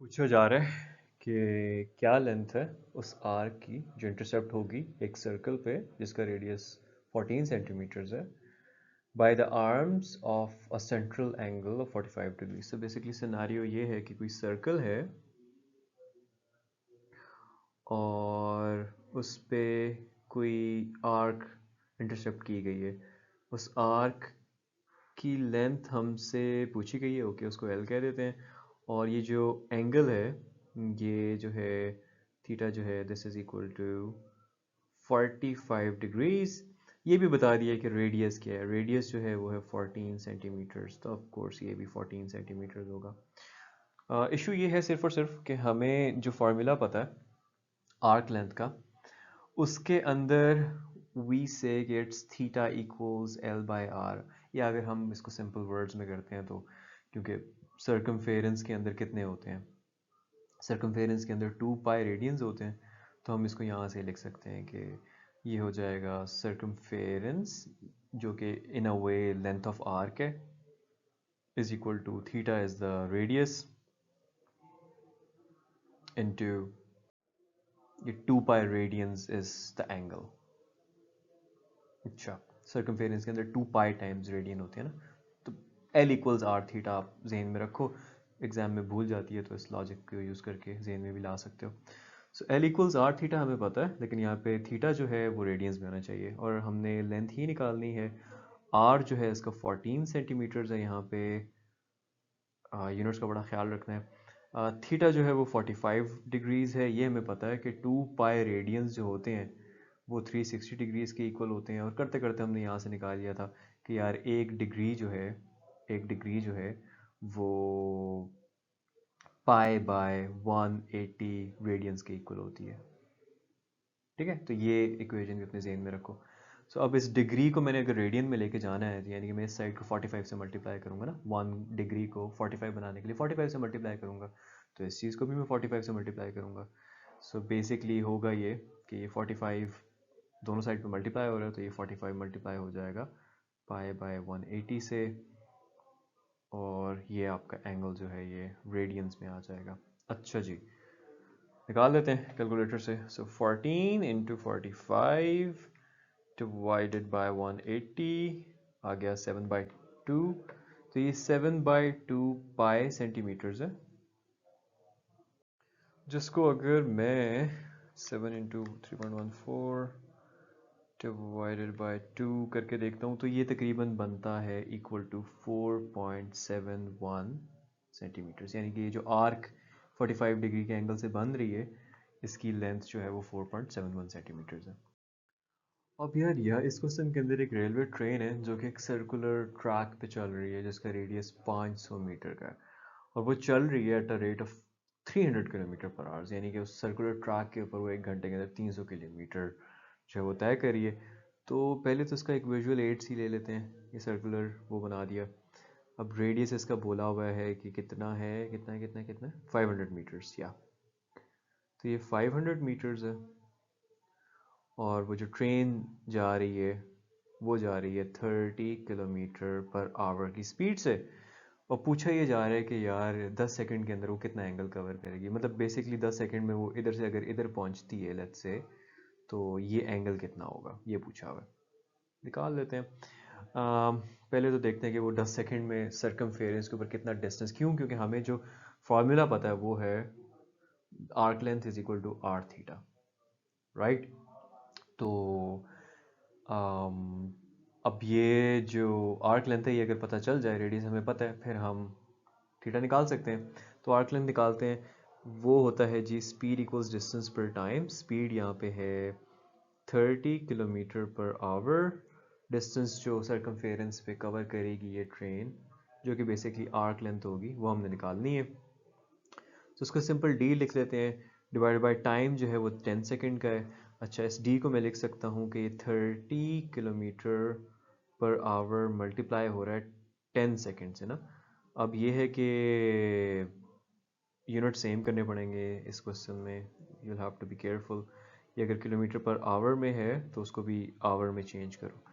पूछा जा रहा है कि क्या लेंथ है उस आर्क की जो इंटरसेप्ट होगी एक सर्कल पे जिसका रेडियस 14 सेंटीमीटर्स है by the arms of a central angle of 45 degree. So basically scenario ये है कि कोई सर्कल है और उस पे कोई आर्क इंटरसेप्ट की गई है। उस आर्क की लेंथ हमसे पूछी गई है, ओके, उसको एल कह देते हैं। और ये जो एंगल है, ये जो है थीटा जो है this is equal to 45 degrees. ये भी बता दिया कि रेडियस क्या है, रेडियस जो है वो है 14 सेंटीमीटर्स, तो ऑफ कोर्स ये भी 14 सेंटीमीटर्स होगा। इशू ये है सिर्फ और सिर्फ कि हमें जो फार्मूला पता है आर्क लेंथ का, उसके अंदर we say it's theta equals l by r. या अगर हम इसको सिंपल वर्ड्स में करते हैं तो, क्योंकि सर्कमफेरेंस के अंदर कितने होते हैं, सर्कमफेरेंस के अंदर 2 पाई रेडियंस होते हैं, तो हम इसको यहाँ से लिख सकते हैं कि ये हो जाएगा सर्कमफेरेंस जो कि in a way length of arc है is equal to theta is the radius into ये 2 pi radians is the angle. अच्छा, सर्कमफेरेंस के अंदर 2 पाई टाइम्स रेडियन होते हैं ना, तो एल इक्वल्स आर थीटा आप जेन में रखो, एग्जाम में भूल जाती है तो इस लॉजिक को यूज़ करके जेन में भी ला सकते हो। So L equals are theta हमें पता है, लेकिन यहाँ पे थीटा जो है वो रेडियंस में होना चाहिए और हमने लेंथ ही निकालनी है। आर जो है इसका 14 सेंटीमीटर्स है, यहाँ पे यूनिट्स का बड़ा ख्याल रखना है। थीटा जो है वो 45 डिग्रीज़ है, ये हमें पता है कि 2 पाई रेडियंस जो होते हैं वो 360 डिग्रीज़ के इक्वल होते हैं। और करते करते हमने यहाँ से निकाल लिया था कि यार एक डिग्री जो है वो पाई बाय 180 रेडियंस के इक्वल होती है। ठीक है, तो ये इक्वेशन भी अपने जेन में रखो। सो अब इस डिग्री को मैंने अगर रेडियन में लेके जाना है, तो यानी कि मैं इस साइड को 45 से मल्टीप्लाई करूँगा ना, 1 डिग्री को 45 बनाने के लिए 45 से मल्टीप्लाई करूँगा, तो इस चीज़ को भी मैं 45 से मल्टीप्लाई करूँगा। सो बेसिकली होगा ये कि ये 45 दोनों साइड पे मल्टीप्लाई हो रहा है, तो ये 45 मल्टीप्लाई हो जाएगा पाई बाय 180 से, और ये आपका एंगल जो है ये रेडियंस में आ जाएगा। अच्छा जी, निकाल लेते हैं कैलकुलेटर से। सो 14 इंटू 45 डिवाइडेड बाय 180 आ गया 7/2, तो ये 7/2 पाई सेंटीमीटर्स है, जिसको अगर मैं 7 इंटू 3.14 डिवाइडेड बाय 2 करके देखता हूँ तो ये तकरीबन बनता है इक्वल टू 4.71 सेंटीमीटर्स। यानी कि ये जो आर्क 45 डिग्री के एंगल से बन रही है, इसकी लेंथ जो है वो 4.71 सेंटीमीटर्स है। अब यार इस क्वेश्चन के अंदर एक रेलवे ट्रेन है जो कि एक सर्कुलर ट्रैक पे चल रही है जिसका रेडियस 500 मीटर का है, और वो चल रही है at a rate of 300 kilometre पर आवर्स। यानी कि उस सर्कुलर ट्रैक के ऊपर वो एक घंटे के अंदर 300 किलोमीटर जो है वो तय करिए। तो पहले तो इसका एक विजुअल एड सी ले लेते हैं, ये सर्कुलर वो बना दिया। अब रेडियस इसका बोला हुआ है कि कितना है, कितना 500 मीटर्स, या तो ये 500 मीटर्स है। और वो जो ट्रेन जा रही है वो जा रही है 30 किलोमीटर पर आवर की स्पीड से, और पूछा ये जा रहा है कि यार 10 सेकंड के अंदर वो कितना एंगल कवर करेगी। मतलब बेसिकली 10 सेकंड में वो इधर से अगर इधर पहुंचती है लेट्स से, तो ये एंगल कितना होगा ये पूछा हुआ है। निकाल लेते हैं। पहले तो देखते हैं कि वो 10 सेकंड में सर्कमफेरेंस के ऊपर कितना डिस्टेंस, क्यों, क्योंकि हमें जो फॉर्मूला पता है वो है arc length is equal to r theta, right. तो अम, अब ये जो आर्क लेंथ है ये अगर पता चल जाए, रेडियस हमें पता है, फिर हम थीटा निकाल सकते हैं। तो आर्क लेंथ निकालते हैं, वो होता है जी स्पीड इक्वल्स डिस्टेंस पर टाइम। स्पीड यहाँ पे है 30 किलोमीटर पर आवर, डिस्टेंस जो सर्कमफेरेंस पे कवर करेगी ये ट्रेन जो कि बेसिकली आर्क लेंथ होगी वो हमने निकालनी है। तो उसका सिंपल डी लिख लेते हैं, डिवाइड बाय टाइम जो है वो 10 सेकंड का है। अच्छा, इस डी को मैं लिख सकता हूँ कि 30 किलोमीटर पर आवर मल्टीप्लाई हो रहा है 10 सेकंड से ना। अब ये है कि यूनिट सेम करने पड़ेंगे इस क्वेश्चन में, you will have to be careful. ये अगर किलोमीटर पर आवर में है तो उसको भी आवर में चेंज करो,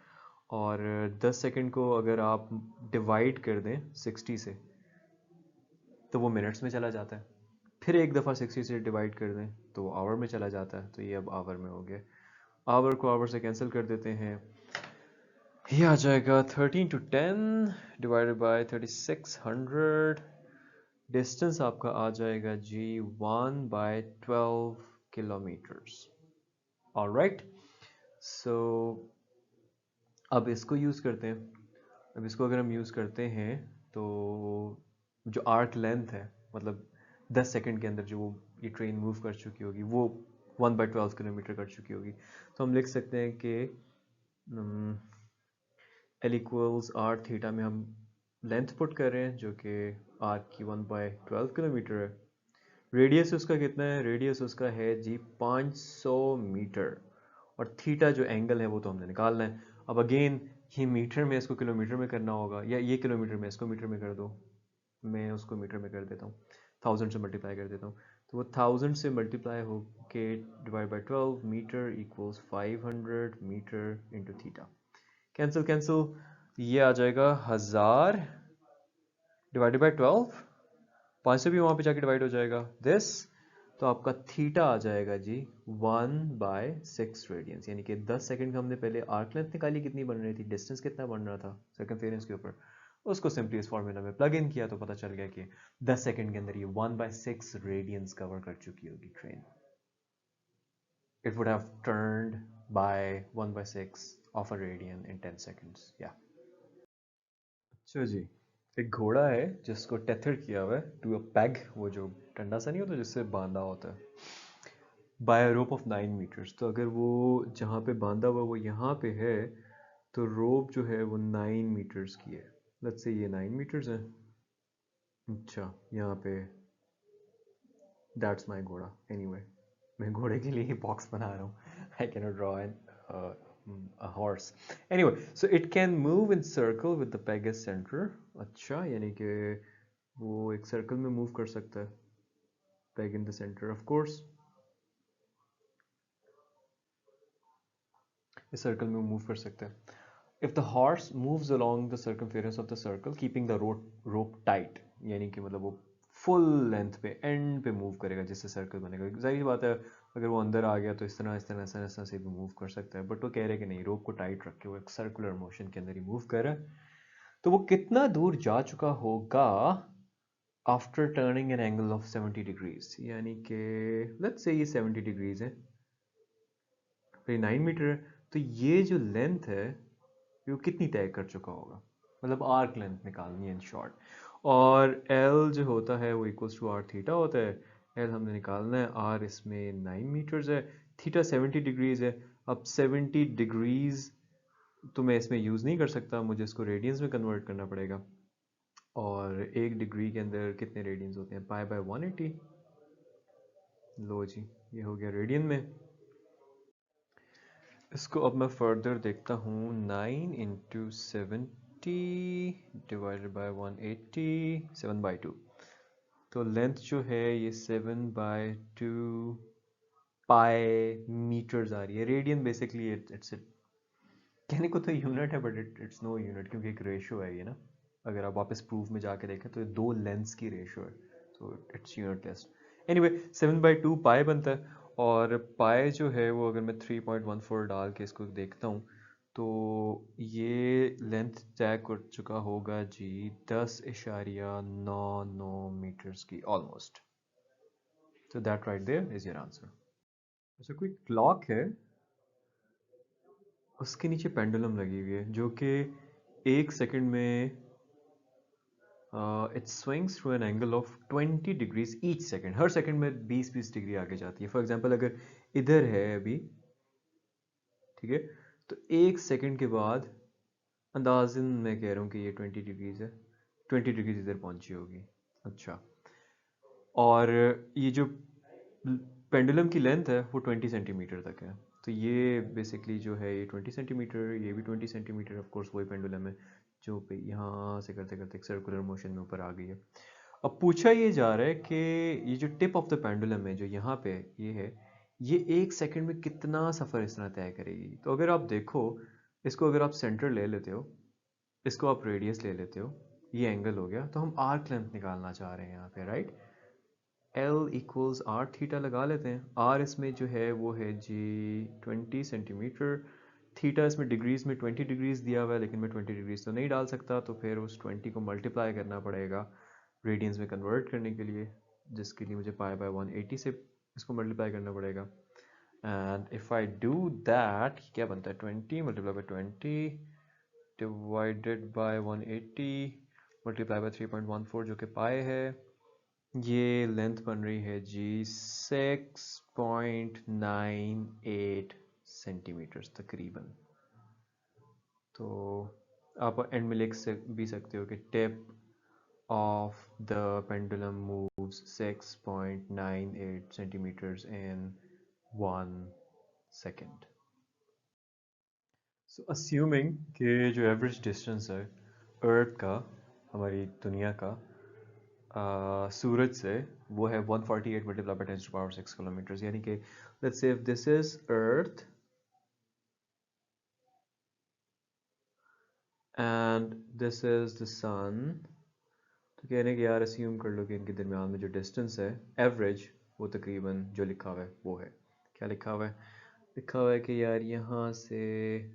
और 10 सेकंड को अगर आप डिवाइड कर दें 60 से तो वो मिनट्स में चला जाता है। फिर एक दफ़ा 60 से डिवाइड कर दें तो आवर में चला जाता है, तो ये अब आवर में हो गया। आवर को आवर से कैंसिल कर देते हैं, ये आ जाएगा 13 to 10 डिवाइडेड बाय 3600। डिस्टेंस आपका आ जाएगा जी 1/12 किलोमीटर्स। ऑलराइट, सो अब इसको यूज़ करते हैं। अब इसको अगर हम यूज़ करते हैं तो जो आर्क लेंथ है, मतलब 10 सेकंड के अंदर जो ये ट्रेन मूव कर चुकी होगी वो 1/12 किलोमीटर कर चुकी होगी। तो हम लिख सकते हैं कि L इक्वल्स आर थीटा में हम लेंथ पुट कर रहे हैं जो कि आर्क की 1/12 किलोमीटर है। रेडियस उसका कितना है, रेडियस उसका है जी 500 मीटर, और थीटा जो एंगल है वो तो हमने निकालना है। अब अगेन ये मीटर में इसको किलोमीटर में करना होगा, या ये किलोमीटर में इसको मीटर में कर दो, मैं उसको मीटर में कर देता हूँ, 1000 से मल्टीप्लाई कर देता हूँ। तो वो 1000 से मल्टीप्लाई हो के divide by 12 metre equals 500 metre into theta. Cancel cancel, ये आ जाएगा 1000 डिवाइडेड बाई 12, 500 भी वहाँ पे जाके डिवाइड हो जाएगा दिस, तो आपका थीटा आ जाएगा जी 1/6 रेडियंस, यानी कि 10 सेकंड का हमने पहले आर्क लेंथ निकाली, कितनी बन रही थी, डिस्टेंस कितना बन रहा था सर्कमफेरेंस के ऊपर, उसको सिंपली इस फॉर्मूला में प्लग इन किया तो पता चल गया कि 10 सेकंड के अंदर ये 1/6 रेडियंस कवर कर चुकी होगी train. It would have turned by 1/6 of a radian in 10 seconds. या अच्छा जी, एक घोड़ा है जिसको टेथर किया हुआ है टू अ पैग, वो जो डंडा सा नहीं होता जिससे बांधा होता है, बाय रोप ऑफ 9 मीटर्स। तो अगर वो जहाँ पे बांधा हुआ वो यहाँ पे है, तो रोप जो है वो 9 मीटर्स की है। लेट्स से ये 9 मीटर्स है। अच्छा, यहाँ पे दैट्स माय घोड़ा। एनीवे, मैं घोड़े के लिए ही बॉक्स बना रहा हूँ, I can not draw an a horse. Anyway, so it can move in circle with the peg as center. अच्छा, यानी कि वो एक सर्कल में मूव कर सकता है, peg in the center of course, इस सर्कल में मूव कर सकता है। If the horse moves along the circumference of the circle keeping the rope tight, यानी कि मतलब वो फुल लेंथ पे एंड पे मूव करेगा जिससे सर्कल बनेगा। जाहिर बात है अगर वो अंदर आ गया तो इस तरह से भी मूव कर सकता है, बट वो कह रहे हैं कि नहीं, रोप को टाइट रख के वो एक सर्कुलर मोशन के अंदर ही मूव कर रहा है। तो वो कितना दूर जा चुका होगा after turning an angle of 70 degrees, यानी कि लेट्स से ये 70 डिग्रीज है, फिर 9 मीटर है, तो ये जो लेंथ है वो कितनी तय कर चुका होगा, मतलब आर्क लेंथ निकालनी है इन शॉर्ट। और एल जो होता है वो इक्वल्स टू आर थीटा होता है। एल हमने निकालना है, आर इसमें 9 मीटर्स है, थीटा 70 डिग्रीज है। अब 70 डिग्रीज तो मैं इसमें यूज़ नहीं कर सकता, मुझे इसको रेडियंस में कन्वर्ट करना पड़ेगा। और एक डिग्री के अंदर कितने रेडियंस होते हैं, पाई बाय 180। लो जी, ये हो गया रेडियन में। इसको अब मैं फर्दर देखता हूँ, 9 इंटू 70 डिवाइडेड बाय 180, 7/2। तो लेंथ जो है ये 7/2 पाई मीटर्स आ रही है। रेडियन बेसिकली इट्स कहने को तो यूनिट है बट इट्स नो यूनिट, क्योंकि एक रेशो है ये ना। अगर आप वापस प्रूफ में जाके देखें तो ये दो लेंस की रेशो है, तो इट्स यूनिट टेस्ट। एनीवे 7/2 पाई बनता है, और पाई जो है वो अगर मैं 3.14 डाल के इसको देखता हूँ तो ये लेंथ तय कर चुका होगा जी 10.99 मीटर्स की ऑलमोस्ट। तो that right there is your answer. अच्छा, कोई क्लॉक है, उसके नीचे पेंडुलम लगी हुई है जो कि एक सेकंड में it swings through an angle of 20 degrees each second, her second में 20-20 डिग्री आगे जाती है। फॉर एग्जांपल अगर इधर है अभी, ठीक है, तो एक सेकंड के बाद अंदाजन मैं कह रहा हूँ कि ये 20 डिग्रीज है, 20 डिग्रीज इधर पहुंची होगी। अच्छा, और ये जो पेंडुलम की लेंथ है वो 20 सेंटीमीटर तक है, तो ये बेसिकली जो है ये 20 सेंटीमीटर, ये भी 20 सेंटीमीटर, ऑफ कोर्स वही पेंडुलम है जो पे यहाँ से करते करते एक सर्कुलर मोशन में ऊपर आ गई है। अब पूछा ये जा रहा है कि ये जो टिप ऑफ द पेंडुलम है जो यहाँ पे ये है, ये एक सेकंड में कितना सफ़र इस तरह तय करेगी। तो अगर आप देखो, इसको अगर आप सेंटर ले लेते हो, इसको आप रेडियस ले लेते हो, ये एंगल हो गया, तो हम आर्क लेंथ निकालना चाह रहे हैं यहाँ पे, right. L equals are theta लगा लेते हैं। आर इसमें जो है वो है जी 20 सेंटीमीटर, थीटा इसमें डिग्रीज में 20 डिग्रीज दिया हुआ है, लेकिन मैं 20 डिग्रीज तो नहीं डाल सकता, तो फिर उस 20 को मल्टीप्लाई करना पड़ेगा रेडियंस में कन्वर्ट करने के लिए, जिसके लिए मुझे पाई बाय 180 से इसको मल्टीप्लाई करना पड़ेगा। And if I do that, क्या बनता है 20 multiply by 20 divided by 180 multiply by 3.14 जो कि पाई है, ये लेंथ बन रही है जी 6.98 सेंटीमीटर तकरीबन। तो आप एंड में लिख भी सकते हो कि tip of the pendulum moves 6.98 centimetres in 1 second. So assuming कि जो एवरेज डिस्टेंस है अर्थ का, हमारी दुनिया का, सूरज से, वो है 148 multiply by 10 to power 6 kilometre, यानी कि let's say if this is earth and this is the sun, तो कहने के यार अस्यूम कर लो कि इनके दरमियान में जो डिस्टेंस है एवरेज, वो तकरीबन जो लिखा हुआ है वो है, क्या लिखा हुआ है, लिखा हुआ है कि यार यहाँ से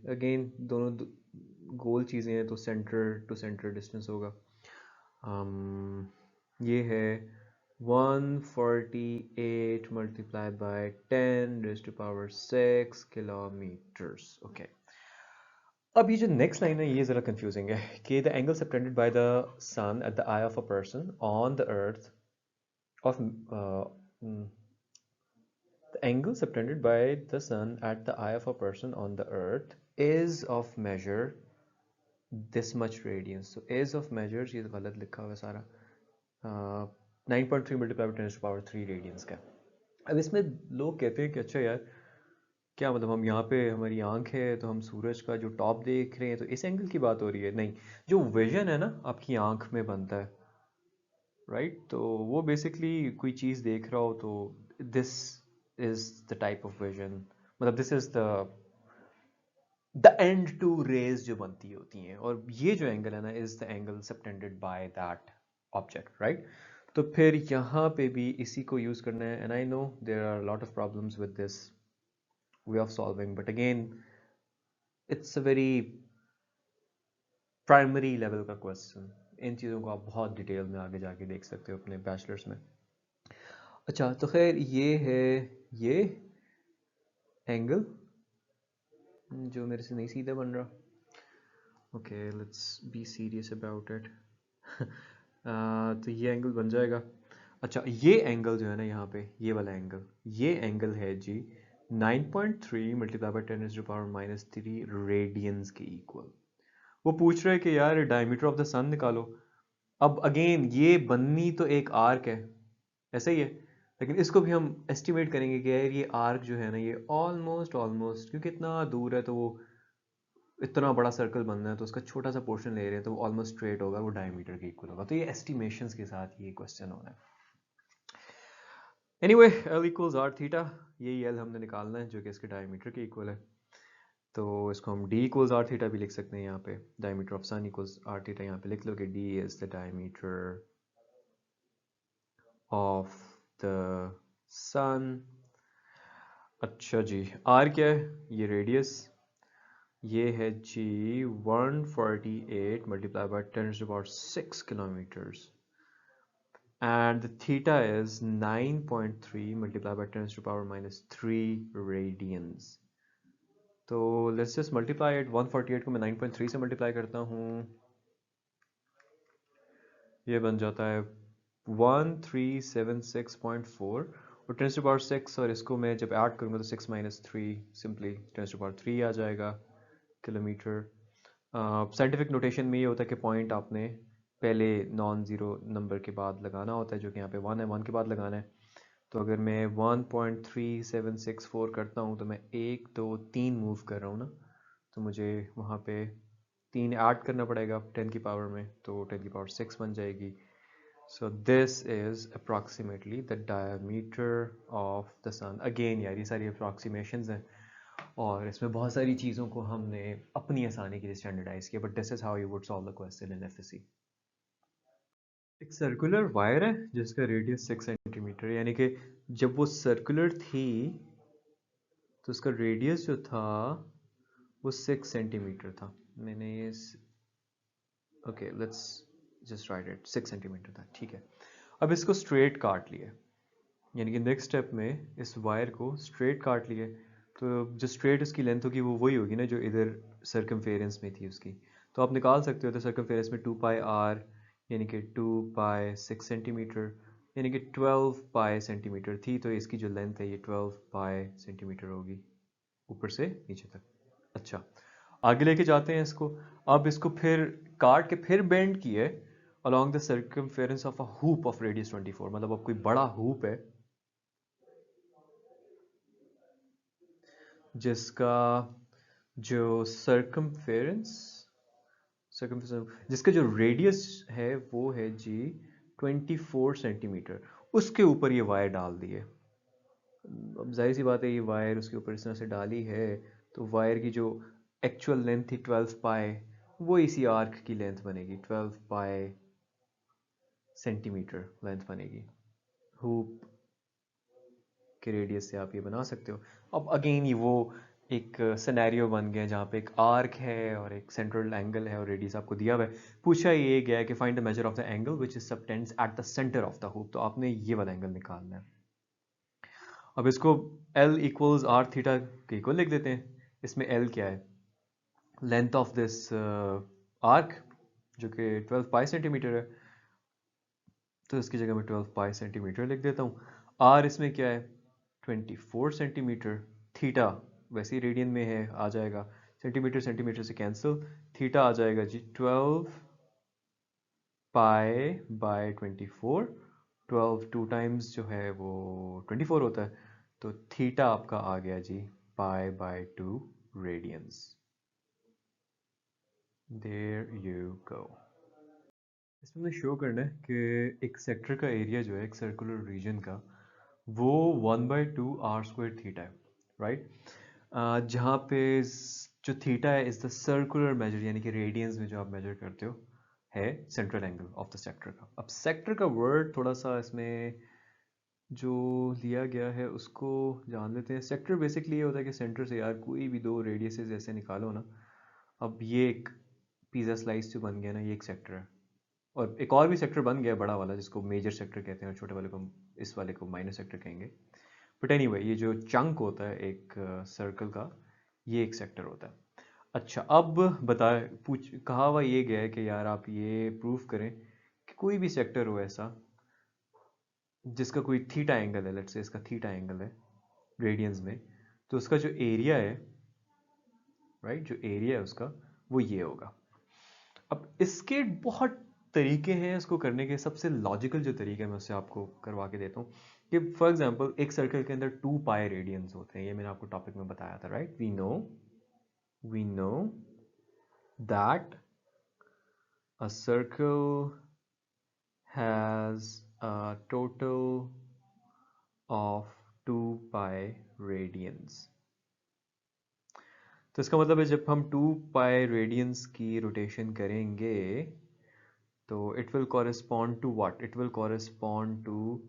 अगेन दोनों गोल चीज़ें हैं तो सेंटर टू सेंटर डिस्टेंस होगा। ये है 148 multiply by 10 raise to power 6 kilometres. Okay, अब ये जो नेक्स्ट लाइन है ये ज़रा कंफ्यूजिंग है कि the angle subtended by the sun at the eye of a person on the earth of the angle subtended by the sun at the eye of a person on the earth is of measure this much radiance. So is of measures ये गलत लिखा हुआ है सारा, 9.3 multiply by 10 power 3 radiance का। अब इसमें लोग कहते हैं कि अच्छा यार, क्या मतलब हम यहाँ पे हमारी आंख है तो हम सूरज का जो टॉप देख रहे हैं तो इस एंगल की बात हो रही है? नहीं, जो विजन है ना आपकी आंख में बनता है, राइट, तो वो बेसिकली कोई चीज़ देख रहा हो तो this is the type of vision, मतलब this is the end two rays जो बनती होती हैं, और ये जो एंगल है ना is the angle subtended by that object, right. तो फिर यहाँ पे भी इसी को यूज करना है, and I know there are lot of problems with this way of solving, but again it's a very primary level का क्वेश्चन। इन चीज़ों को आप बहुत डिटेल में आगे जाके देख सकते हो अपने बैचलर्स में। अच्छा, तो खैर ये है ये एंगल जो मेरे से नहीं सीधा बन रहा। Okay, let's be serious about it. तो ये एंगल बन जाएगा। अच्छा, ये एंगल जो है ना यहाँ पे, ये वाला एंगल, ये एंगल है जी 9.3 multiply by 10 to power -3 radians के इक्वल। वो पूछ रहे हैं कि यार डायमीटर ऑफ द सन निकालो। अब अगेन ये बननी तो एक आर्क है, ऐसा ही है, लेकिन इसको भी हम एस्टिमेट करेंगे कि यार ये आर्क जो है ना ये ऑलमोस्ट क्योंकि इतना दूर है तो वो इतना बड़ा सर्कल बनना है तो उसका छोटा सा पोर्शन ले रहे हैं तो वो ऑलमोस्ट स्ट्रेट होगा, वो डायमीटर के इक्वल होगा। तो ये एस्टिमेशंस के साथ ये क्वेश्चन होना है। Anyway, l equals are theta, यही एल हमने निकालना है जो कि इसके डायमीटर के इक्वल है। तो इसको हम डी इक्वल्स आर थीटा भी लिख सकते हैं यहाँ पे, diameter of sun equals are theta, यहाँ पे लिख लो कि D is the diameter of the sun. अच्छा जी, आर क्या है? ये रेडियस, ये है जी 148 multiply by 10 to power 6 kilometres, and the theta is 9.3 multiplied by 10 to power -3 radians. तो let's just multiply it, 148 को मैं 9.3 से मल्टीप्लाई करता हूँ, ये बन जाता है 1376.4 और 10 to power 6, और इसको मैं जब ऐड करूँगा तो 6 - 3 सिंपली 10 to power 3 आ जाएगा किलोमीटर। साइंटिफिक नोटेशन में ये होता है कि पॉइंट आपने पहले नॉन ज़ीरो नंबर के बाद लगाना होता है, जो कि यहाँ पे 1 है, 1 के बाद लगाना है। तो अगर मैं 1.3764 करता हूँ तो मैं 1 2 3 मूव कर रहा हूँ ना, तो मुझे वहाँ पे 3 ऐड करना पड़ेगा 10 की पावर में, तो 10 की पावर 6 बन जाएगी। So this is approximately the diameter of the sun. Again यार ये सारी अप्रॉक्सीमेशंस हैं और इसमें बहुत सारी चीज़ों को हमने अपनी आसानी के लिए स्टैंडर्डाइज किया, but this is how you would solve the question in FSc. एक सर्कुलर वायर है जिसका रेडियस 6 सेंटीमीटर, यानी कि जब वो सर्कुलर थी तो उसका रेडियस जो था वो 6 सेंटीमीटर था। मैंने ये okay let's just right it, 6 centimetre था, ठीक है। अब इसको स्ट्रेट काट लिए, यानी कि नेक्स्ट स्टेप में इस वायर को स्ट्रेट काट लिए, तो जो स्ट्रेट उसकी लेंथ होगी वो वही होगी ना जो इधर सर्कमफेरेंस में थी उसकी। तो आप निकाल सकते हो, तो सर्कमफेरेंस में 2 पाई आर यानी कि 2 पाई 6 सेंटीमीटर, यानी कि 12 पाई सेंटीमीटर थी, तो इसकी जो लेंथ है ये 12 पाई सेंटीमीटर होगी ऊपर से नीचे तक। अच्छा, आगे लेके जाते हैं इसको। अब इसको फिर काट के फिर बेंड किए along the circumference of a hoop of radius 24, मतलब अब कोई बड़ा हुप है जिसका जो सर्कमफेरेंस सर्कमफेरेंस जिसका जो रेडियस है वो है जी 24 सेंटीमीटर, उसके ऊपर ये वायर डाल दिए। अब जाहिर सी बात है ये वायर उसके ऊपर इस तरह से डाली है, तो वायर की जो एक्चुअल लेंथ थी 12 पाई, वो इसी आर्क की लेंथ बनेगी, 12 पाई सेंटीमीटर लेंथ बनेगी। हुप के रेडियस से आप ये बना सकते हो। अब अगेन ये वो एक सिनेरियो बन गया जहाँ पे एक आर्क है और एक सेंट्रल एंगल है और रेडियस आपको दिया हुआ है। पूछा ये गया है कि find the measure of the angle which is subtends at the centre of the hoop, तो आपने ये वाला एंगल निकालना है। अब इसको L इक्वल्स आर थीटा के इक्वल लिख देते हैं। इसमें L क्या है, लेंथ ऑफ दिस आर्क जो कि 12 पाई सेंटीमीटर है, तो इसकी जगह मैं 12 पाई सेंटीमीटर लिख देता हूँ। आर इसमें क्या है 24 सेंटीमीटर, थीटा वैसे ही रेडियन में है आ जाएगा, सेंटीमीटर सेंटीमीटर से कैंसिल, थीटा आ जाएगा जी 12 पाई/24, 12 टू टाइम्स जो है वो 24 होता है, तो थीटा आपका आ गया जी पाई/2 रेडियंस। There you go. इसमें हमें शो करना है कि एक सेक्टर का एरिया जो है एक सर्कुलर रीजन का वो 1/2 r² थीटा है, राइट। जहाँ पे जो थीटा है इज द सर्कुलर मेजर, यानी कि रेडियंस में जो आप मेजर करते हो है central angle of the sector का। अब सेक्टर का वर्ड थोड़ा सा इसमें जो लिया गया है उसको जान लेते हैं। सेक्टर बेसिकली ये होता है कि सेंटर से यार कोई भी दो रेडियसेस ऐसे निकालो ना। अब ये एक पिज़्ज़ा स्लाइस जो बन गया ना, ये एक सेक्टर है, और एक और भी सेक्टर बन गया बड़ा वाला जिसको मेजर सेक्टर कहते हैं, और छोटे वाले को इस वाले को माइनर सेक्टर कहेंगे। बट एनीवे ये जो चंक होता है एक सर्कल का, ये एक सेक्टर होता है। अच्छा, अब बताए पूछ कहा हुआ ये गया है कि यार आप ये प्रूव करें कि कोई भी सेक्टर हो ऐसा जिसका कोई थीटा एंगल है, लेट्स से इसका थीटा एंगल है रेडियंस में, तो उसका जो एरिया है, राइट, जो एरिया है उसका वो ये होगा। अब इसके बहुत तरीके हैं इसको करने के। सबसे लॉजिकल जो तरीका है मैं उससे आपको करवा के देता हूँ कि फॉर एग्जांपल एक सर्कल के अंदर 2 पाई रेडियंस होते हैं, ये मैंने आपको टॉपिक में बताया था, right. We know that a circle has a total of 2 pi radians. तो इसका मतलब है जब हम 2 पाई रेडियंस की रोटेशन करेंगे तो it will correspond to what, it will correspond to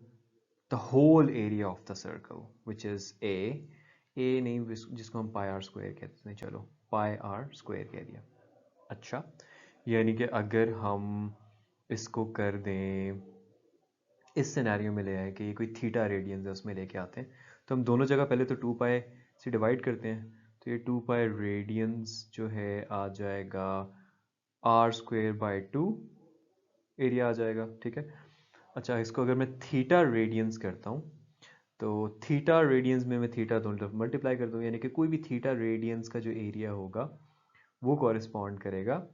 the whole area of the circle which is a नहीं जिसको हम पाई आर स्क्वायर कहते हैं, चलो पाई आर स्क्वायर कह दिया। अच्छा, यानी कि अगर हम इसको कर दें इस सिनेरियो में ले आए कि ये कोई थीटा रेडियंस है उसमें लेके आते हैं, तो हम दोनों जगह पहले तो 2 पाई से डिवाइड करते हैं, तो ये 2 पाई रेडियंस जो है आ जाएगा r²/2 एरिया आ जाएगा, ठीक है। अच्छा, इसको अगर मैं थीटा रेडियंस करता हूँ तो थीटा रेडियंस में मैं थीटा दोनों तरफ मल्टीप्लाई कर दूँ, यानी कि कोई भी थीटा रेडियंस का जो एरिया होगा वो कॉरेस्पॉन्ड करेगा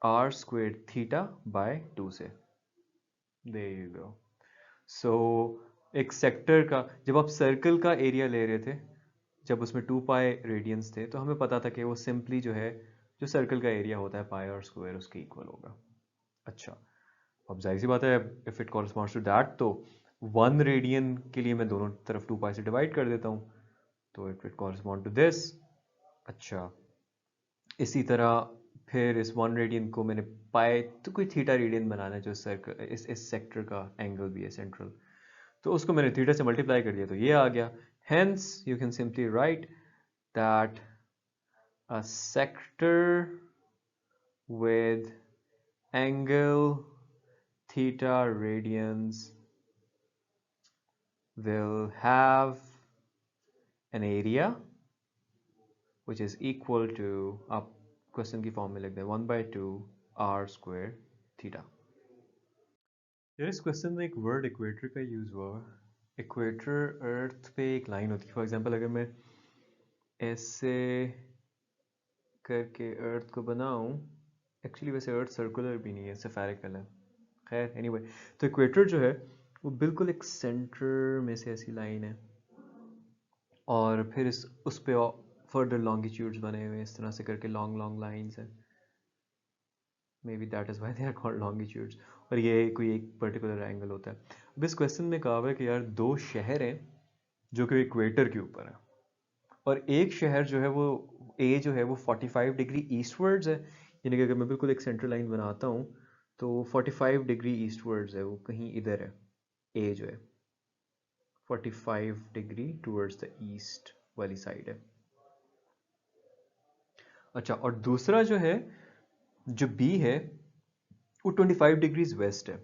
r²θ/2 से। देयर यू गो। सो एक सेक्टर का जब आप सर्कल का एरिया ले रहे थे, जब उसमें 2 पाई रेडियंस थे, तो हमें पता था कि वो सिंपली जो है जो सर्कल का एरिया होता है पाई और स्क्वायर उसके इक्वल होगा। अच्छा, अब जाहिर सी बात है if it corresponds to that, तो 1 रेडियन के लिए मैं दोनों तरफ 2 पाई से डिवाइड कर देता हूँ, तो it will correspond to this. अच्छा, इसी तरह फिर इस 1 रेडियन को मैंने पाई तो कोई थीटा रेडियन बनाना है जो सर्कल इस सेक्टर का एंगल भी है सेंट्रल, तो उसको मैंने थीटा से मल्टीप्लाई कर दिया तो ये आ गया। Hence you can simply write that a sector with angle theta radians will have an area which is equal to, आप क्वेश्चन की फॉर्म में लिख दें 1/2 r square theta। यार इस क्वेश्चन में एक वर्ड इक्वेटर का यूज हुआ। इक्वेटर अर्थ पे एक लाइन होती है, फॉर एग्जांपल अगर मैं ऐसे करके अर्थ को बनाऊं, एक्चुअली वैसे अर्थ सर्कुलर भी नहीं है, स्फेरिकल है। खैर एनीवे, तो इक्वेटर जो है वो बिल्कुल एक सेंटर में से ऐसी लाइन है और फिर इस उस पे फर्दर लॉन्गिट्यूड्स बने हुए इस तरह से करके लॉन्ग लॉन्ग लाइंस हैं, may be that is why they are called longitudes, और ये कोई एक पर्टिकुलर एंगल होता है। अब इस क्वेश्चन में कहा हुआ है कि यार दो शहर हैं जो कि इक्वेटर के ऊपर है, और एक शहर जो है वो ए जो है वो 45 डिग्री ईस्टवर्ड्स है, यानी कि अगर मैं बिल्कुल एक सेंट्रल लाइन बनाता हूँ तो 45 डिग्री ईस्टवर्ड्स है, वो कहीं इधर है, ए जो है 45 डिग्री टूवर्ड्स द ईस्ट वाली साइड है। अच्छा, और दूसरा जो है जो बी है वो 25 डिग्रीज वेस्ट है,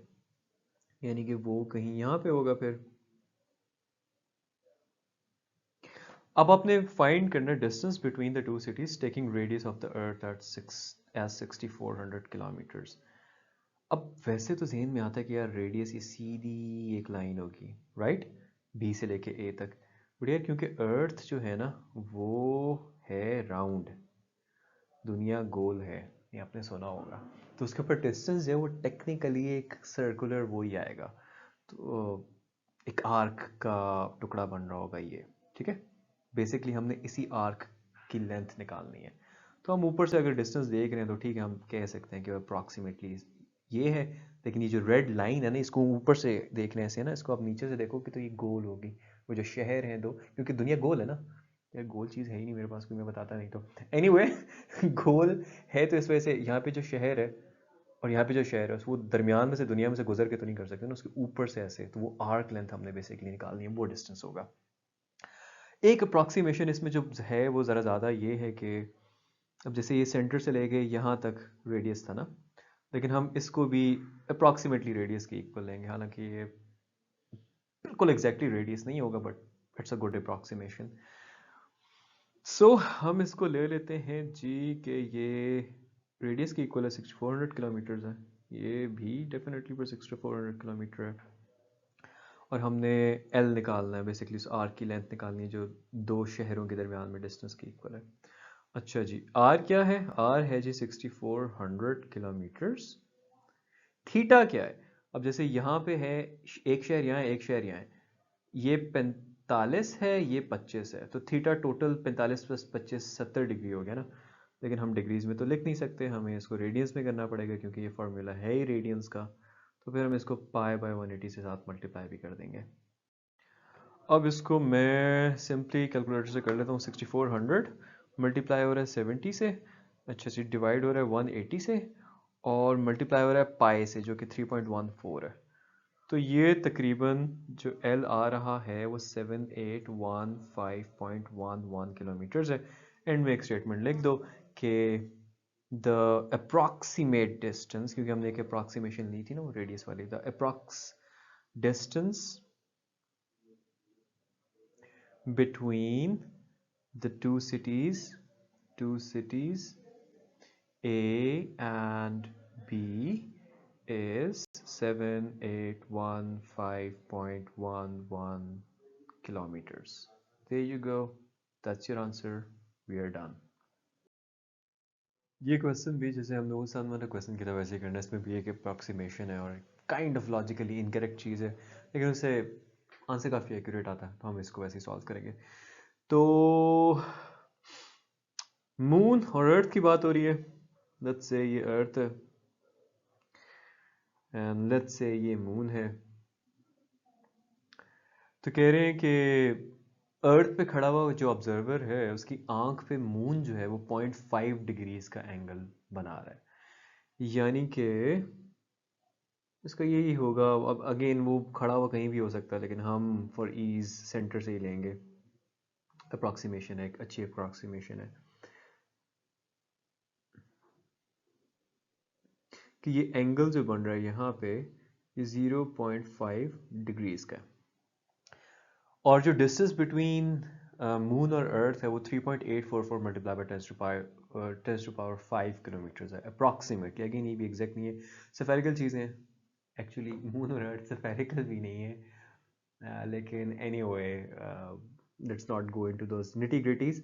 यानी कि वो कहीं यहाँ पे होगा। फिर अब आपने फाइंड करना distance between the two cities taking radius of the earth at 6400 kilometres. अब वैसे तो जहन में आता है कि यार रेडियस ये सीधी एक लाइन होगी, राइट, बी से लेके ए तक, बट यार क्योंकि अर्थ जो है ना वो है राउंड, दुनिया गोल है, ये आपने सुना होगा, तो उसके ऊपर डिस्टेंस है वो टेक्निकली एक सर्कुलर वो ही आएगा, तो एक आर्क का टुकड़ा बन रहा होगा ये, ठीक है। बेसिकली हमने इसी आर्क की लेंथ निकालनी है, तो हम ऊपर से अगर डिस्टेंस देख रहे हैं तो ठीक है, हम कह सकते हैं कि अप्रॉक्सीमेटली ये है, लेकिन ये जो रेड लाइन है ना, इसको ऊपर से देखने से ना, इसको आप नीचे से देखोगे तो ये गोल होगी, वो जो शहर हैं दो, क्योंकि दुनिया गोल है ना, यार गोल चीज़ है ही नहीं मेरे पास, कोई मैं बताता नहीं तो एनीवे गोल है, तो इस वजह से यहाँ पे जो शहर है और यहाँ पे जो शहर है वो दरमियान में से दुनिया में से गुजर के तो नहीं कर सकते ना, उसके ऊपर से ऐसे, तो वो आर्क लेंथ हमने बेसिकली निकालनी है, वो डिस्टेंस होगा। एक अप्रॉक्सीमेशन इसमें जो है वो ज़रा ज़्यादा ये है कि अब जैसे ये सेंटर से लेके यहाँ तक रेडियस था ना, लेकिन हम इसको भी अप्रॉक्सीमेटली रेडियस के इक्वल लेंगे, हालांकि ये बिल्कुल एग्जैक्टली रेडियस नहीं होगा, but it's a good approximation. So हम इसको ले लेते हैं जी कि ये रेडियस की इक्वल है 6400 किलोमीटर्स है, ये भी डेफिनेटली पर 6400 किलोमीटर है, और हमने एल निकालना है, बेसिकली उस आर्क की लेंथ निकालनी है जो दो शहरों के दरमियान में डिस्टेंस की इक्वल है। अच्छा जी, आर क्या है? आर है जी 6400 किलोमीटर्स। थीटा क्या है? अब जैसे यहाँ पे है एक शहर यहाँ है, एक शहर यहाँ है, ये 45 है, ये 25 है, तो थीटा टोटल 45 + 25 70 डिग्री हो गया ना, लेकिन हम डिग्रीज में तो लिख नहीं सकते, हमें इसको रेडियंस में करना पड़ेगा क्योंकि ये फॉर्मूला है ही रेडियंस का, तो फिर हम इसको π/180 से साथ मल्टीप्लाई भी कर देंगे। अब इसको मैं सिंपली कैलकुलेटर से कर लेता हूँ, 6400 मल्टीप्लाई हो रहा है 70 से, अच्छा जी, डिवाइड हो रहा है 180 से, और मल्टीप्लाई हो रहा है पाई से जो कि 3.14 है, तो ये तकरीबन जो एल आ रहा है वो 7815.11 किलोमीटर्स है। एंड में एक स्टेटमेंट लिख दो कि द अप्रॉक्सीमेट डिस्टेंस, क्योंकि हमने एक अप्रॉक्सीमेशन ली थी ना वो रेडियस वाली, the approx distance between the two cities A and B is 7815.11 kilometers. There you go. That's your answer. We are done. ये क्वेश्चन भी जैसे हमने उस वाला क्वेश्चन की तरह वैसे ही करना है, इसमें भी एक अप्रॉक्सीमेशन है और काइंड ऑफ लॉजिकली इनकरेक्ट चीज़ है, लेकिन उससे आंसर काफ़ी एक्यूरेट आता है, तो हम इसको वैसे ही सॉल्व करेंगे। तो मून और अर्थ की बात हो रही है, लेट्स से ये अर्थ है एंड लेट्स से ये मून है, तो कह रहे हैं कि अर्थ पे खड़ा हुआ जो ऑब्जर्वर है उसकी आंख पे मून जो है वो 0.5 डिग्रीज का एंगल बना रहा है, यानी कि इसका यही होगा। अब अगेन वो खड़ा हुआ कहीं भी हो सकता है, लेकिन हम फॉर ईज सेंटर से ही लेंगे। अप्रॉक्सीमेशन है, एक अच्छी अप्रॉक्सीमेशन है कि ये एंगल जो बन रहा है यहाँ पे ये 0.5 डिग्रीज का है, और जो डिस्टेंस बिटवीन मून और अर्थ है वो 3.844 multiply by 10 to power 5 kilometre है अप्रॉक्सीमेटली। अगेन ये भी एग्जैक्ट नहीं है, सफेरिकल चीज़ें एक्चुअली मून और अर्थ सफेरिकल भी नहीं है, लेकिन any way let's not go into those nitty gritties.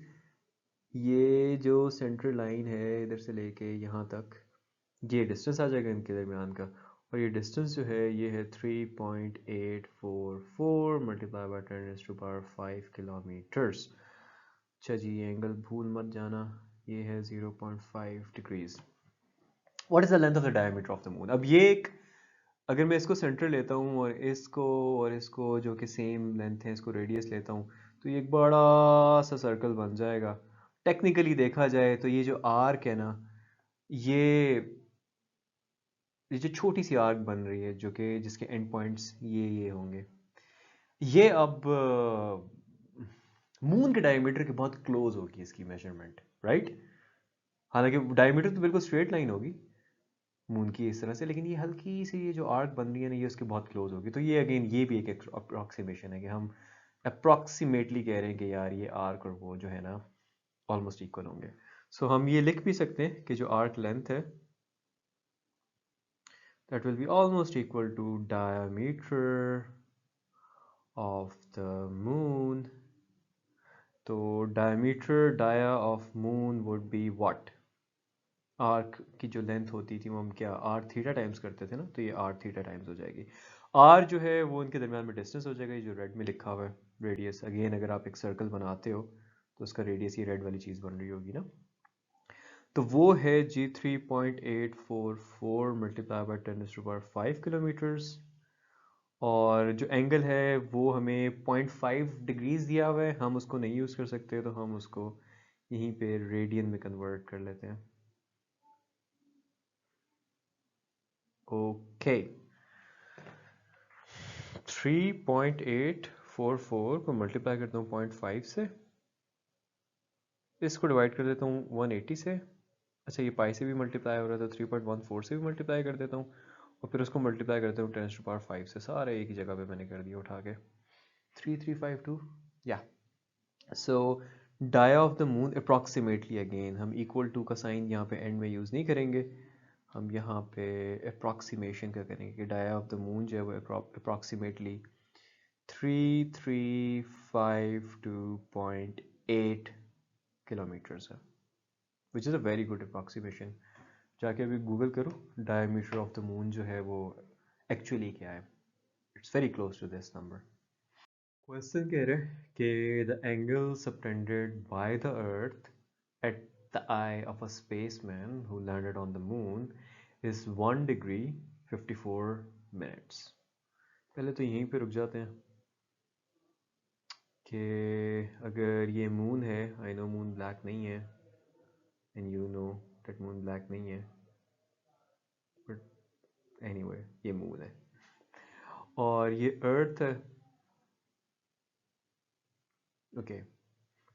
ये जो सेंट्रल लाइन है इधर से लेके यहाँ तक, ये डिस्टेंस आ जाएगा इनके दरमियान का, और ये डिस्टेंस जो है ये है 3.844 multiply by 10 to power 5 kilometres. अच्छा जी, ये एंगल भूल मत जाना, ये है 0.5 degrees. What is the length of the diameter of the moon? अब ये एक, अगर मैं इसको सेंटर लेता हूँ और इसको जो कि सेम लेंथ है इसको रेडियस लेता हूँ, तो ये एक बड़ा सा सर्कल बन जाएगा। टेक्निकली देखा जाए तो ये जो आर्क है ना, ये ये जो छोटी सी आर्क बन रही है जो कि जिसके एंड पॉइंट्स ये होंगे, ये अब मून के डायमीटर के बहुत क्लोज होगी इसकी मेजरमेंट, राइट? हालांकि डायमीटर तो बिल्कुल स्ट्रेट लाइन होगी मून की इस तरह से, लेकिन ये हल्की सी ये जो आर्क बन रही है ना ये उसके बहुत क्लोज होगी। तो ये अगेन ये भी एक अप्रॉक्सीमेशन है कि हम अप्रॉक्सीमेटली कह रहे हैं कि यार ये आर्क और वो जो है ना ऑलमोस्ट इक्वल होंगे। सो हम ये लिख भी सकते हैं कि जो आर्क लेंथ है that will be almost equal to diameter of the moon. तो diameter dia of moon would be what? Arc की जो लेंथ होती थी वो हम क्या आर थीटा टाइम्स करते थे ना, तो ये आर थीटा टाइम्स हो जाएगी। आर जो है वो इनके दरमियान में डिस्टेंस हो जाएगा, ये जो रेड में लिखा हुआ है रेडियस। अगेन अगर आप एक सर्कल बनाते हो तो उसका रेडियस ये रेड वाली चीज़ बन रही होगी ना, तो वो है जी 3.844 मल्टीप्लाई बाय 10⁵ किलोमीटर्स। और जो एंगल है वो हमें 0.5 डिग्रीज दिया हुआ है, हम उसको नहीं यूज़ कर सकते तो हम उसको यहीं पे रेडियन में कन्वर्ट कर लेते हैं। ओके, 3.844 को मल्टीप्लाई करता हूँ 0.5 से, इसको डिवाइड कर देता हूँ 180 से। अच्छा, ये पाई से भी मल्टीप्लाई हो रहा था, 3.14 से भी मल्टीप्लाई कर देता हूँ, और फिर उसको मल्टीप्लाई करते हूँ 10⁵ से। सारे एक ही जगह पे मैंने कर दिया उठा के, 3352 या। So dia of the moon approximately, again हम इक्वल टू का साइन यहाँ पे एंड में यूज़ नहीं करेंगे, हम यहाँ पे अप्रॉक्सीमेशन का करेंगे कि डाया ऑफ द मून जो है वो अप्रॉक्सीमेटली 3352.8 किलोमीटर्स है, which is a very good approximation. जाके अभी गूगल करो डायमीटर ऑफ द मून जो है वो एक्चुअली क्या है, it's very close to this number. Question कह रहे हैं कि the angle subtended by the earth at the eye of a spaceman who landed on the moon is 1 degree 54 minutes। पहले तो यहीं पे रुक जाते हैं कि अगर ये मून है, आई नो मून ब्लैक नहीं है and you know that moon black नहीं है, बट एनीवे ये मून है और ये अर्थ है। ओके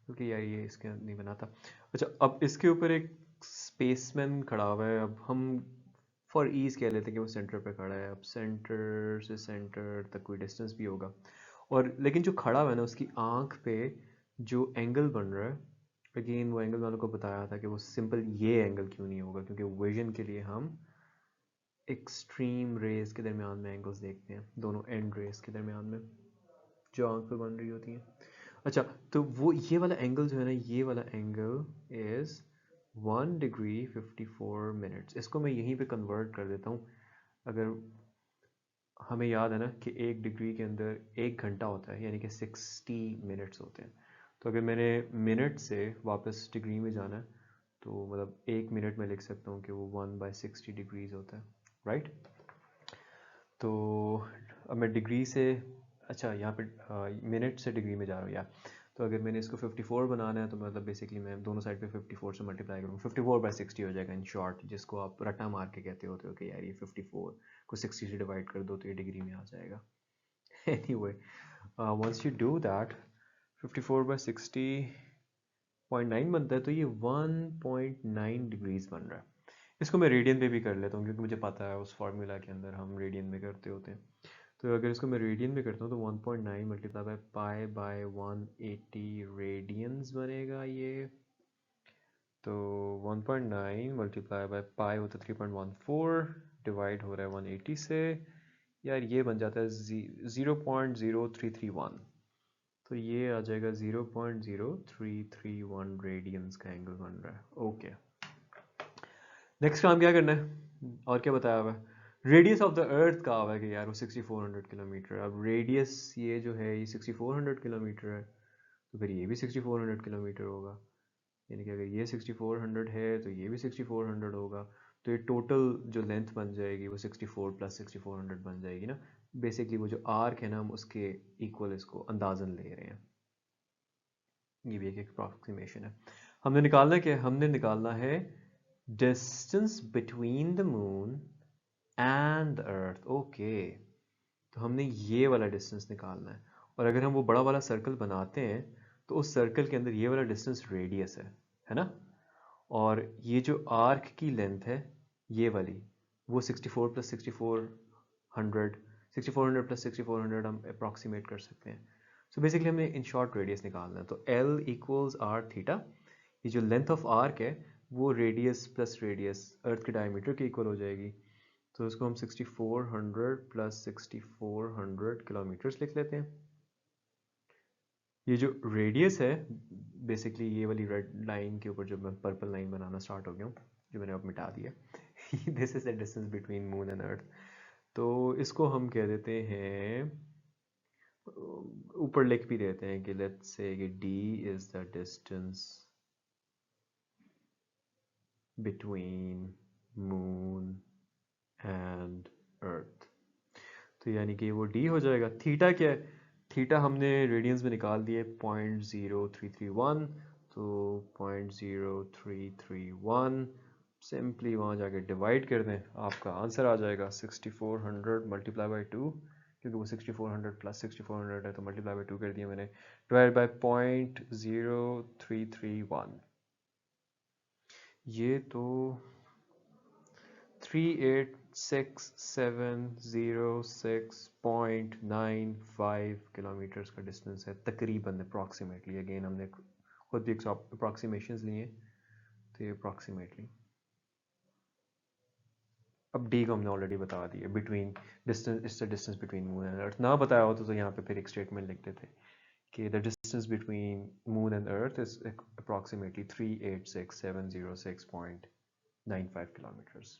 ओके यार ये इसके नहीं बना था। अच्छा, अब इसके ऊपर एक स्पेसमैन खड़ा हुआ है, अब हम फॉर ईज कह लेते हैं कि वो सेंटर पे खड़ा है। अब सेंटर से सेंटर तक कोई डिस्टेंस भी होगा, और लेकिन जो खड़ा हुआ है ना उसकी आंख पे जो एंगल बन रहा है, अगेन वो एंगल मैंने को बताया था कि वो सिंपल ये एंगल क्यों नहीं होगा, क्योंकि विजन के लिए हम एक्सट्रीम रेज के दरमियान में एंगल्स देखते हैं, दोनों एंड रेज के दरमियान में जो आंख पे बन रही होती हैं। अच्छा, तो वो ये वाला एंगल जो है ना, ये वाला एंगल इज 1 डिग्री 54 मिनट्स। इसको मैं यहीं पे कन्वर्ट कर देता हूँ। अगर हमें याद है ना कि 1 डिग्री के अंदर 1 घंटा होता है, यानी कि 60 मिनट्स होते हैं। तो अगर मैंने मिनट से वापस डिग्री में जाना है तो मतलब 1 मिनट में लिख सकता हूँ कि वो 1/60 डिग्रीज होता है, राइट? तो अब मैं डिग्री से, अच्छा यहाँ पे मिनट से डिग्री में जा रहा हूँ यार। तो अगर मैंने इसको 54 बनाना है तो मतलब बेसिकली मैं दोनों साइड पे 54 से मल्टीप्लाई करूँगा, 54/60 हो जाएगा इन शॉर्ट, जिसको आप रट्टा मार के कहते होते हो कि यार ये 54 को 60 से डिवाइड कर दो तो ये डिग्री में आ जाएगा। Anyway once you do that 54/60.9 बनता है, तो ये 1.9 डिग्रीज बन रहा है। इसको मैं रेडियन पे भी कर लेता हूँ क्योंकि मुझे पता है उस फार्मूला के अंदर हम रेडियन में करते होते हैं। तो अगर इसको मैं रेडियन में करता हूँ तो 1.9 multiply by pi by 180 radians बनेगा ये। तो 1.9 मल्टीप्लाई बाय पाई होता है 3.14, डिवाइड हो रहा है 180 से, यार ये बन जाता है 0.0331। तो ये आ जाएगा 0.0331 रेडियंस का एंगल बन रहा है। ओके, नेक्स्ट काम क्या करना है और क्या बताया हुआ है? रेडियस ऑफ द अर्थ का हुआ है कि यार वो 6400 किलोमीटर। अब रेडियस ये जो है ये 6400 किलोमीटर है, तो फिर ये भी 6400 किलोमीटर होगा, यानी कि अगर ये 6400 है तो ये भी 6400 होगा। तो ये टोटल जो लेंथ बन जाएगी वो 64 + 6400 बन जाएगी ना। बेसिकली वो जो आर्क है ना हम उसके इक्वल इसको अंदाजन ले रहे हैं। ये भी एक अप्रॉक्सीमेशन है। हमने निकालना है distance between the moon and the earth. Okay, तो हमने ये वाला डिस्टेंस निकालना है, और अगर हम वो बड़ा वाला सर्कल बनाते हैं तो उस सर्कल के अंदर ये वाला डिस्टेंस रेडियस है ना। और ये जो आर्क की लेंथ है ये वाली, वो 64 + 6400 6400 + 6400 हम अप्रॉक्सीमेट कर सकते हैं। सो बेसिकली हमें इन शॉर्ट रेडियस निकालना है, तो L = r थीटा। ये जो लेंथ ऑफ आर्क है वो रेडियस प्लस रेडियस अर्थ के डायमीटर के इक्वल हो जाएगी। तो इसको हम 6400 + 6400 किलोमीटर्स लिख लेते हैं। ये जो रेडियस है बेसिकली ये वाली रेड लाइन के ऊपर जो मैं पर्पल लाइन बनाना स्टार्ट हो गया हूँ, जो मैंने अब मिटा दिया, this is the distance between moon and earth. तो इसको हम कह देते हैं, ऊपर लिख भी देते हैं कि लेट्स से कि d is the distance between moon and earth. तो यानी कि वो d हो जाएगा। थीटा क्या है? थीटा हमने रेडियंस में निकाल दिए 0.0331, तो 0.0331 सिंपली वहाँ जाके डिवाइड कर दें, आपका आंसर आ जाएगा 6400 मल्टीप्लाई बाई 2, क्योंकि वो 6400 + 6400 है तो मल्टीप्लाई बाई 2 कर दिया मैंने, डिवाइड बाई 0.0331। ये तो 386,706.95 किलोमीटर्स का डिस्टेंस है तकरीबन, अप्रॉक्सीमेटली। अगेन हमने खुद भी अप्रॉक्सीमेशंस लिए, तो ये अप्रॉक्सीमेटली। अब डी को हमने ऑलरेडी बता दिया, between distance is the distance between moon and earth. ना बताया होता तो यहाँ पे फिर एक स्टेटमेंट लिख देते कि the distance between moon and earth is approximately 386,706.95 kilometres.